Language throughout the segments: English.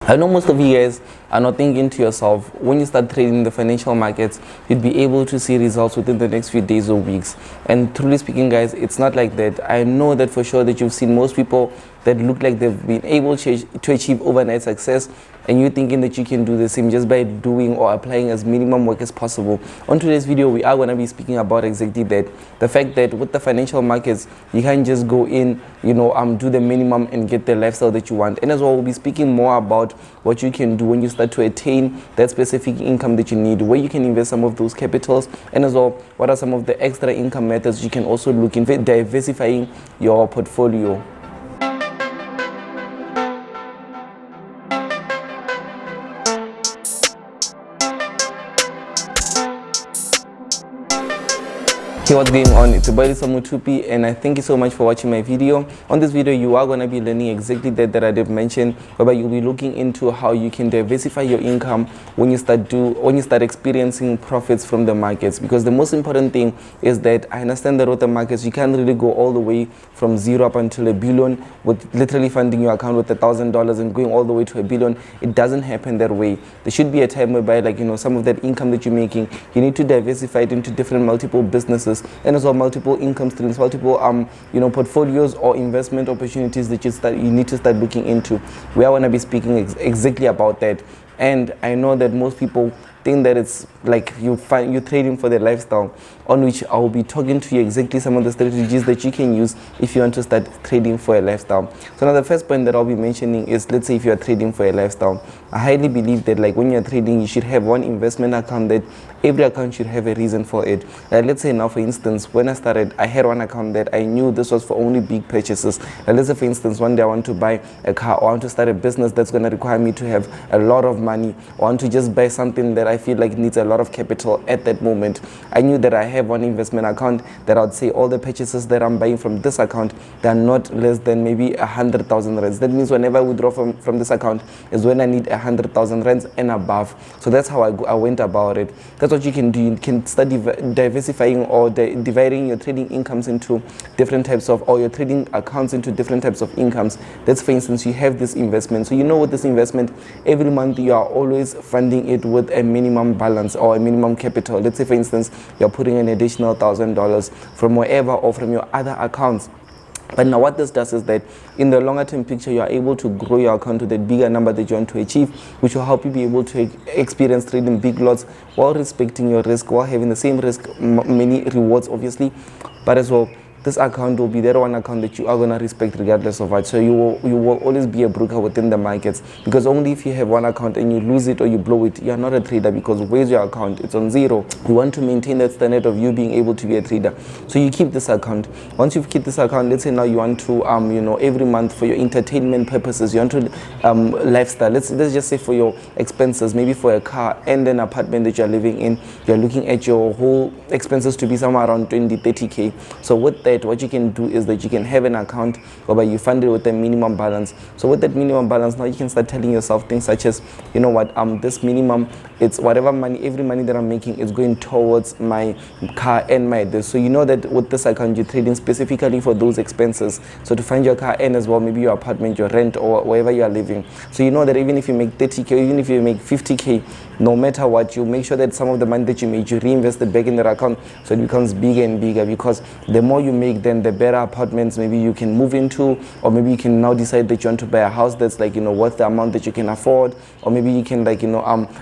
I know most of you guys are not thinking to yourself, when you start trading the financial markets, you'd be able to see results within the next few days or weeks. And truly speaking, guys, it's not like that. I know that for sure that you've seen most people that look like they've been able to achieve overnight success, and you're thinking that you can do the same just by doing or applying as minimum work as possible. On today's video, we are going to be speaking about exactly that. The fact that with the financial markets, you can't just go in, do the minimum and get the lifestyle that you want. And as well, we'll be speaking more about what you can do when you start to attain that specific income that you need, where you can invest some of those capitals, and as well, what are some of the extra income methods you can also look into diversifying your portfolio. Hey, what's going on? It's about Mothupi, and I thank you so much for watching my video. On this video, you are going to be learning exactly that I did mention, whereby you'll be looking into how you can diversify your income when you start experiencing profits from the markets. Because the most important thing is that I understand that with the markets, you can't really go all the way from zero up until $1 billion with literally funding your account with $1,000 and going all the way to $1 billion. It doesn't happen that way. There should be a time whereby, some of that income that you're making, you need to diversify it into different multiple businesses, and as well multiple income streams, multiple portfolios or investment opportunities that you need to start looking into. We are going to be speaking exactly about that. And I know that most people think that it's like you're trading for the lifestyle, on which I will be talking to you exactly some of the strategies that you can use if you want to start trading for a lifestyle. So now the first point that I'll be mentioning is, let's say if you are trading for a lifestyle, I highly believe that when you're trading, you should have one investment account that every account should have a reason for it. Let's say now, for instance, when I started, I had one account that I knew this was for only big purchases. Let's say, for instance, one day I want to buy a car, or I want to start a business that's going to require me to have a lot of money, or I want to just buy something that I feel like needs a lot of capital at that moment. I knew that I have one investment account that I'd say all the purchases that I'm buying from this account, they're not less than maybe 100,000 rands. That means whenever I withdraw from this account is when I need 100,000 rands and above. So that's how I went about it. That's what you can do. You can start diversifying or dividing your trading incomes into different types of, or your trading accounts into different types of incomes. That's, for instance, you have this investment. So with this investment, every month you are always funding it with a minimum balance or a minimum capital. Let's say, for instance, you're putting an additional $1,000 from wherever or from your other accounts. But now what this does is that in the longer term picture, you are able to grow your account to the bigger number that you want to achieve, which will help you be able to experience trading big lots while respecting your risk, while having the same risk, many rewards obviously, but as well, this account will be that one account that you are going to respect regardless of what. So you will always be a broker within the markets, because only if you have one account and you lose it or you blow it, you are not a trader, because where's your account? It's on zero. You want to maintain that standard of you being able to be a trader. So you keep this account. Once you've kept this account, let's say now you want to, every month for your entertainment purposes, you want to lifestyle. Let's just say for your expenses, maybe for a car and an apartment that you're living in, you're looking at your whole expenses to be somewhere around 20-30K. So with that, what you can do is that you can have an account whereby you fund it with a minimum balance. So with that minimum balance, now you can start telling yourself things such as, this minimum, it's whatever money, every money that I'm making is going towards my car and my this. So you know that with this account, you're trading specifically for those expenses. So to find your car and as well, maybe your apartment, your rent, or wherever you are living. So you know that even if you make 30K, even if you make 50K, no matter what, you make sure that some of the money that you make, you reinvest it back in that account, so it becomes bigger and bigger, because the more you make, then the better apartments maybe you can move into, or maybe you can now decide that you want to buy a house that's worth the amount that you can afford, or maybe you can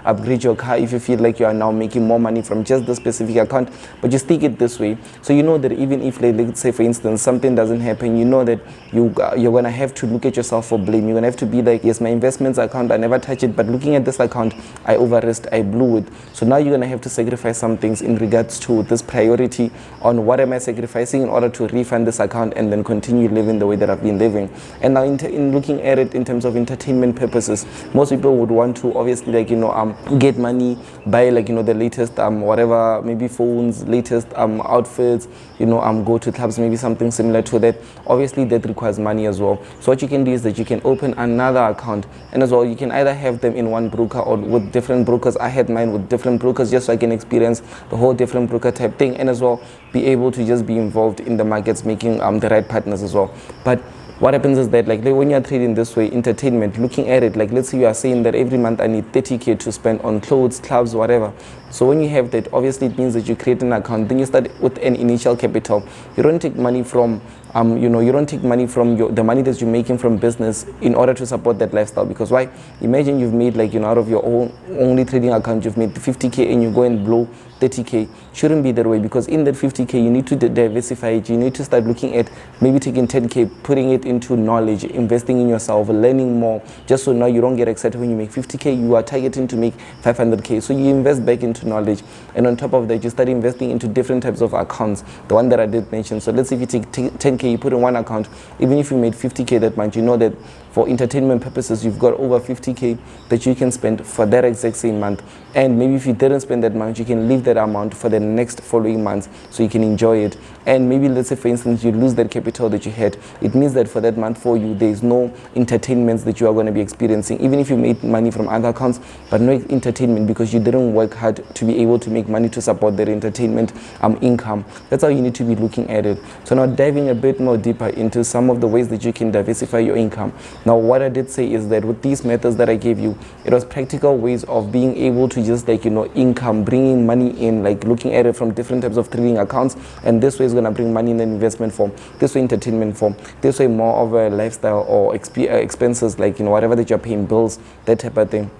upgrade your car if you feel like you are now making more money from just the specific account, but you stick it this way. So you know that even if, let's say for instance, something doesn't happen, you know that you're going to have to look at yourself for blame. You're going to have to be like, yes, my investments account, I never touch it, but looking at this account, I over-risked, I blew it. So now you're going to have to sacrifice some things in regards to this priority on what am I sacrificing in order to refund this account and then continue living the way that I've been living. And now in looking at it in terms of entertainment purposes, most people would want to obviously get money, buy the latest whatever, maybe phones, latest outfits, go to clubs, maybe something similar to that. Obviously that requires money as well. So what you can do is that you can open another account, and as well you can either have them in one broker or with different brokers. I had mine with different brokers just so I can experience the whole different broker type thing, and as well be able to just be involved in the markets, making the right partners as well. But What happens is that, like when you're trading this way, entertainment, looking at it, like let's say you are saying that every month I need 30k to spend on clothes, clubs, whatever. So when you have that, obviously it means that you create an account, then you start with an initial capital. You don't take money from you don't take money from the money that you're making from business in order to support that lifestyle. Because why? Imagine you've made, like, out of your own only trading account, you've made 50k and you go and blow 30k. Shouldn't be that way, because in that 50k you need to diversify it. You need to start looking at maybe taking 10k, putting it into knowledge, investing in yourself, learning more, just so now you don't get excited when you make 50k. You are targeting to make 500k, so you invest back into knowledge, and on top of that you start investing into different types of accounts, the one that I did mention. So let's say if you take 10k, you put in one account, even if you made 50k that month, you know that for entertainment purposes you've got over 50k that you can spend for that exact same month. And maybe if you didn't spend that month, you can leave that amount for the next following months so you can enjoy it. And maybe let's say, for instance, you lose that capital that you had. It means that for that month for you, there's no entertainments that you are going to be experiencing, even if you made money from other accounts, but no entertainment, because you didn't work hard to be able to make money to support that entertainment income. That's how you need to be looking at it. So now diving a bit more deeper into some of the ways that you can diversify your income. Now what I did say is that with these methods that I gave you, it was practical ways of being able to just, like, income, bringing money in, like looking at it from different types of trading accounts. And this way is going to bring money in an investment form, this way entertainment form, this way more of a lifestyle or expenses, like whatever that you're paying, bills, that type of thing.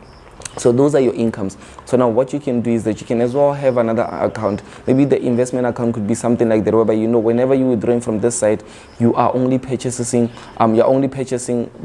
So those are your incomes. So now what you can do is that you can as well have another account. Maybe the investment account could be something like that, whereby whenever you withdrawing from this side, you are only purchasing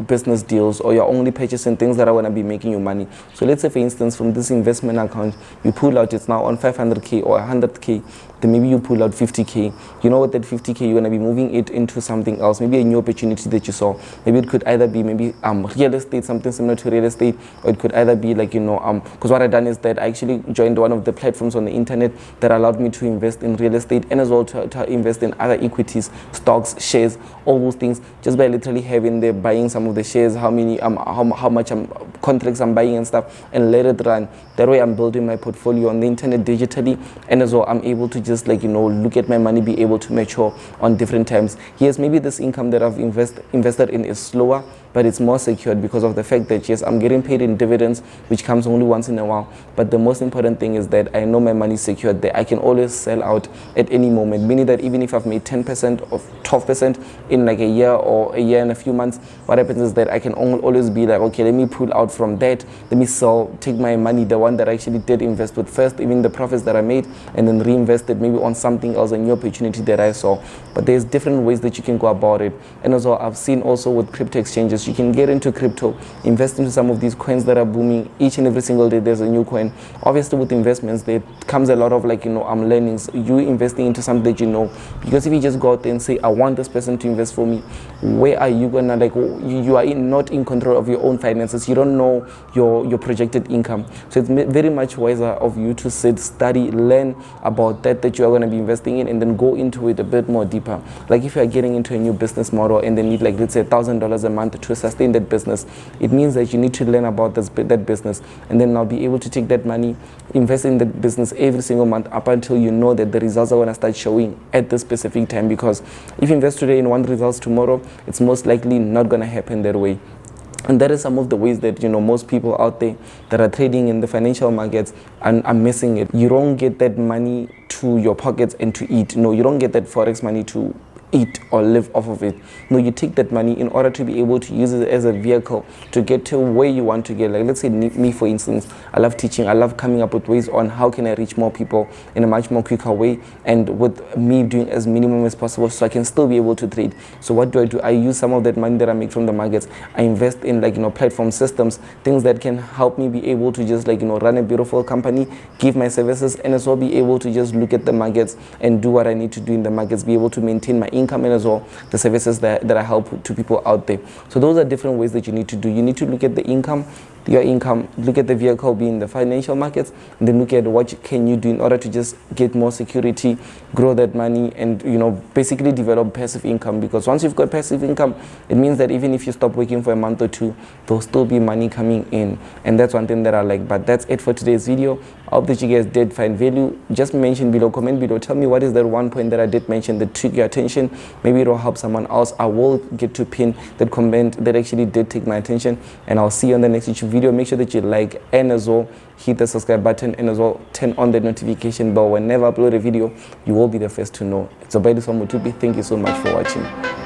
business deals, or you're only purchasing things that are going to be making you money. So let's say, for instance, from this investment account, you pull out, it's now on 500k or 100k, then maybe you pull out 50k. You know what, that 50k, you're going to be moving it into something else, maybe a new opportunity that you saw. Maybe it could either be real estate, something similar to real estate, or it could either be like, because what I done is that I actually joined one of the platforms on the internet that allowed me to invest in real estate, and as well to invest in other equities, stocks, shares, all those things, just by literally having there, buying some of the shares, how much contracts I'm buying and stuff, and let it run. That way I'm building my portfolio on the internet digitally, and as well I'm able to just, like, look at my money, be able to mature on different times. Yes, maybe this income that I've invested in is slower, but it's more secured because of the fact that, yes, I'm getting paid in dividends, which comes only once in a while. But the most important thing is that I know my money is secured, that I can always sell out at any moment, meaning that even if I've made 10% or 12% in like a year or a year and a few months, what happens is that I can always be like, okay, let me pull out from that, let me sell, take my money, the one that I actually did invest with first, even the profits that I made, and then reinvest it maybe on something else, a new opportunity that I saw. But there's different ways that you can go about it. And also I've seen also with crypto exchanges, you can get into crypto, invest into some of these coins that are booming. Each and every single day there's a new coin. Obviously with investments there comes a lot of, like, learnings. You investing into something that because if you just go out there and say, I want this person to invest for me, where are you gonna, like, you are not in control of your own finances. You don't know your projected income. So it's very much wiser of you to sit, study, learn about that you are going to be investing in, and then go into it a bit more deeper. Like if you are getting into a new business model and they need, like, let's say $1,000 a month to sustain that business, it means that you need to learn about that business, and then now be able to take that money, invest in that business every single month up until you know that the results are going to start showing at this specific time. Because if you invest today and want results tomorrow, it's most likely not going to happen that way. And that is some of the ways that most people out there that are trading in the financial markets are missing it. You don't get that money to your pockets and to eat. No, you don't get that forex money to eat or live off of it. No, you take that money in order to be able to use it as a vehicle to get to where you want to get. Like let's say me, for instance, I love teaching. I love coming up with ways on how can I reach more people in a much more quicker way, and with me doing as minimum as possible so I can still be able to trade. So what do? I use some of that money that I make from the markets. I invest in platform systems, things that can help me be able to just run a beautiful company, give my services, and as well be able to just look at the markets and do what I need to do in the markets, be able to maintain my income and as well the services that I help to people out there. So those are different ways that you need to do. You need to look at the income, your income, look at the vehicle being the financial markets, and then look at what can you do in order to just get more security, grow that money, and basically develop passive income. Because once you've got passive income, it means that even if you stop working for a month or two, there'll still be money coming in. And that's one thing that I like. But that's it for today's video. I hope that you guys did find value. Just mention below, comment below, tell me what is that one point that I did mention that took your attention. Maybe it'll help someone else. I will get to pin that comment that actually did take my attention, and I'll see you on the next YouTube video. Make sure that you like, and as well hit the subscribe button, and as well turn on the notification bell. Whenever I upload a video, you will be the first to know. It's Mothupi. Thank you so much for watching.